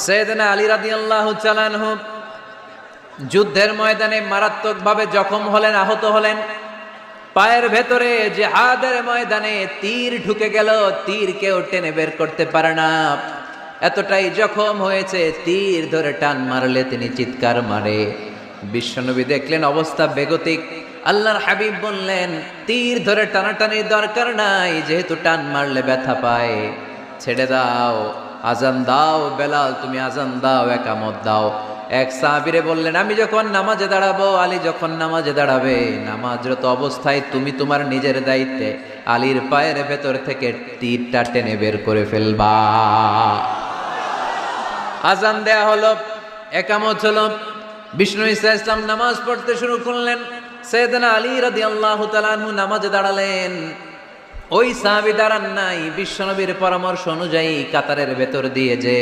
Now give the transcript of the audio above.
সাইয়েদনা আলী রাদিয়াল্লাহু তাআলা আনহু যুদ্ধের ময়দানে মারাত্মকভাবে জখম হলেন, আহত হলেন। পায়ের ভেতরে জিহাদের ময়দানে তীর ঢুকে গেল, তীর কেউ টেনে বের করতে পারে না, এতটাই জখম হয়েছে। তীর ধরে টান মারলে তিনি চিৎকার মারে। বিশ্বনবী দেখলেন অবস্থা বেগতিক। আল্লাহর হাবিব বললেন, তীর ধরে টানাটানির দরকার নাই, যেহেতু টান মারলে ব্যথা পায়, ছেড়ে দাও, আজান দাও। বেলাল তুমি আজান দাও, একামত দাও। এক সাহাবীরে বললেন, আমি যখন নামাজে দাঁড়াবো, আলী যখন নামাজে দাঁড়াবে, নামাজরত অবস্থায় তুমি তোমার নিজের দায়িত্বে আলীর পায়ের ভেতর থেকে তীরটা টেনে বের করে ফেলবা। আজান দেয়া হলো, একামত হলো। বিষ্ণু ঈসা ইসলাম নামাজ পড়তে শুরু করলেন। সাইয়েদনা আলী রাদিয়াল্লাহু তাআলা আনহু নামাজে দাঁড়ালেন। ওই সাহাবী দাঁড়ান নাই, বিশ্বনবীর পরামর্শ অনুযায়ী কাতারের ভেতর দিয়ে যে